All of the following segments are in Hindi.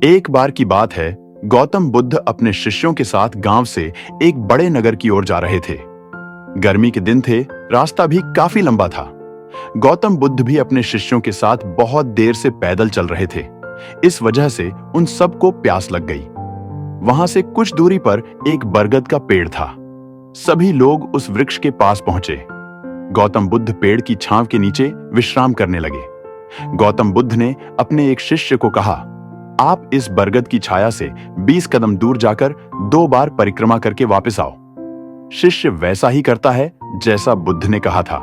एक बार की बात है, गौतम बुद्ध अपने शिष्यों के साथ गांव से एक बड़े नगर की ओर जा रहे थे। गर्मी के दिन थे, रास्ता भी काफी लंबा था। गौतम बुद्ध भी अपने शिष्यों के साथ बहुत देर से पैदल चल रहे थे। इस वजह से उन सबको प्यास लग गई। वहां से कुछ दूरी पर एक बरगद का पेड़ था। सभी लोग उस वृक्ष के पास पहुंचे। गौतम बुद्ध पेड़ की छांव के नीचे विश्राम करने लगे। गौतम बुद्ध ने अपने एक शिष्य को कहा, आप इस बरगद की छाया से 20 कदम दूर जाकर 2 बार परिक्रमा करके वापस आओ। शिष्य वैसा ही करता है जैसा बुद्ध ने कहा था।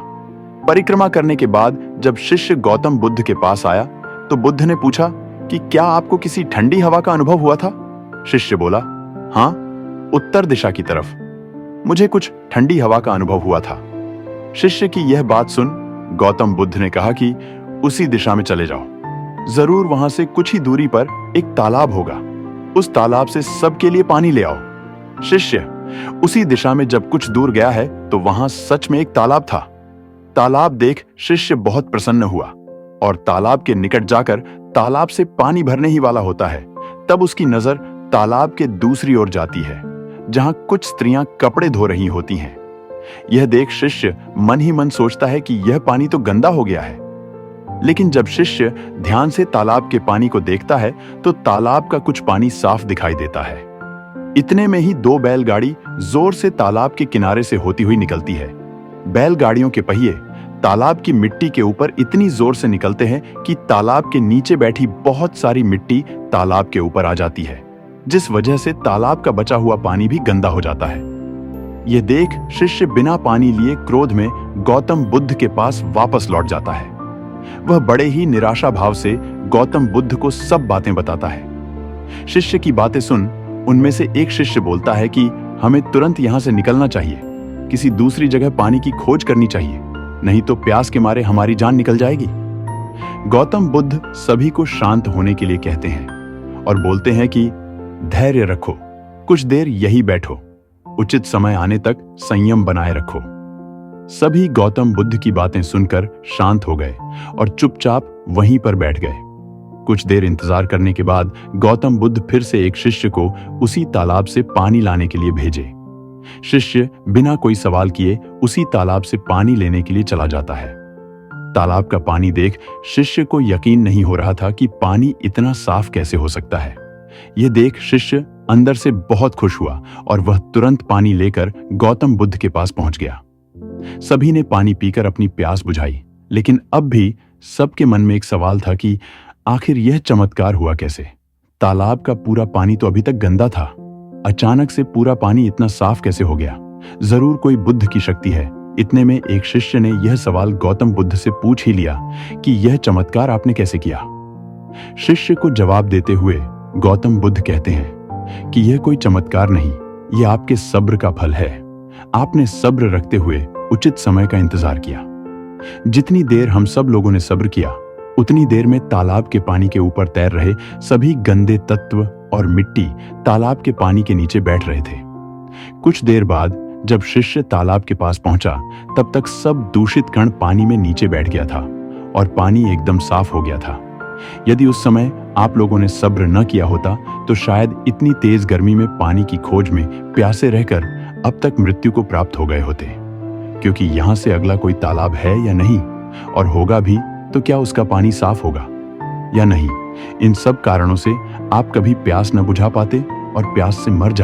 परिक्रमा करने के बाद जब शिष्य गौतम बुद्ध के पास आया तो बुद्ध ने पूछा कि क्या आपको किसी ठंडी हवा का अनुभव हुआ था? शिष्य बोला, हाँ, उत्तर दिशा की तरफ मुझे कुछ ठंडी हवा का अनुभव हुआ था। शिष्य की यह बात सुन गौतम बुद्ध ने कहा कि उसी दिशा में चले जाओ। जरूर वहां से कुछ ही दूरी पर एक तालाब होगा। उस तालाब से सबके लिए पानी ले आओ। शिष्य उसी दिशा में जब कुछ दूर गया है तो वहां सच में एक तालाब था। तालाब देख शिष्य बहुत प्रसन्न हुआ और तालाब के निकट जाकर तालाब से पानी भरने ही वाला होता है। तब उसकी नजर तालाब के दूसरी ओर जाती है, जहां कुछ स्त्रियां कपड़े धो रही होती हैं। यह देख शिष्य मन ही मन सोचता है कि यह पानी तो गंदा हो गया है। लेकिन जब शिष्य ध्यान से तालाब के पानी को देखता है तो तालाब का कुछ पानी साफ दिखाई देता है। इतने में ही 2 बैलगाड़ी जोर से तालाब के किनारे से होती हुई निकलती है। बैलगाड़ियों के पहिए तालाब की मिट्टी के ऊपर इतनी जोर से निकलते हैं कि तालाब के नीचे बैठी बहुत सारी मिट्टी तालाब के ऊपर आ जाती है, जिस वजह से तालाब का बचा हुआ पानी भी गंदा हो जाता है। यह देख शिष्य बिना पानी लिए क्रोध में गौतम बुद्ध के पास वापस लौट जाता है। वह बड़े ही निराशा भाव से गौतम बुद्ध को सब बातें बताता है। शिष्य की बातें सुन उनमें से एक शिष्य बोलता है कि हमें तुरंत यहां से निकलना चाहिए, किसी दूसरी जगह पानी की खोज करनी चाहिए, नहीं तो प्यास के मारे हमारी जान निकल जाएगी। गौतम बुद्ध सभी को शांत होने के लिए कहते हैं और बोलते हैं कि धैर्य रखो, कुछ देर यही बैठो, उचित समय आने तक संयम बनाए रखो। सभी गौतम बुद्ध की बातें सुनकर शांत हो गए और चुपचाप वहीं पर बैठ गए। कुछ देर इंतजार करने के बाद गौतम बुद्ध फिर से एक शिष्य को उसी तालाब से पानी लाने के लिए भेजे। शिष्य बिना कोई सवाल किए उसी तालाब से पानी लेने के लिए चला जाता है। तालाब का पानी देख शिष्य को यकीन नहीं हो रहा था कि पानी इतना साफ कैसे हो सकता है। यह देख शिष्य अंदर से बहुत खुश हुआ और वह तुरंत पानी लेकर गौतम बुद्ध के पास पहुंच गया। सभी ने पानी पीकर अपनी प्यास बुझाई, लेकिन अब भी सबके मन में एक सवाल था कि आखिर यह चमत्कार हुआ कैसे? तालाब का पूरा पानी तो अभी तक गंदा था, अचानक से पूरा पानी इतना साफ कैसे हो गया? जरूर कोई बुद्ध की शक्ति है। इतने में एक शिष्य ने यह सवाल गौतम बुद्ध से पूछ ही लिया कि यह चमत्कार आपने कैसे किया? शिष्य को जवाब देते हुए गौतम बुद्ध कहते हैं कि यह कोई चमत्कार नहीं, यह आपके सब्र का फल है। आपने सब्र रखते हुए उचित समय का इंतजार किया। जितनी देर हम सब लोगों ने सब्र किया, उतनी देर में तालाब के पानी के ऊपर तैर रहे सभी गंदे तत्व और मिट्टी तालाब के पानी के नीचे बैठ रहे थे। कुछ देर बाद जब शिष्य तालाब के पास पहुंचा, तब तक सब दूषित कण पानी में नीचे बैठ गया था और पानी एकदम साफ हो गया था। यदि उस समय आप लोगों ने सब्र न किया होता तो शायद इतनी तेज गर्मी में पानी की खोज में प्यासे रहकर अब तक मृत्यु को प्राप्त हो गए होते। क्योंकि यहां से अगला कोई तालाब है या नहीं, और होगा भी तो क्या उसका पानी साफ होगा या नहीं, इन सब कारणों से आप कभी प्यास न बुझा पाते और प्यास से मर जाते।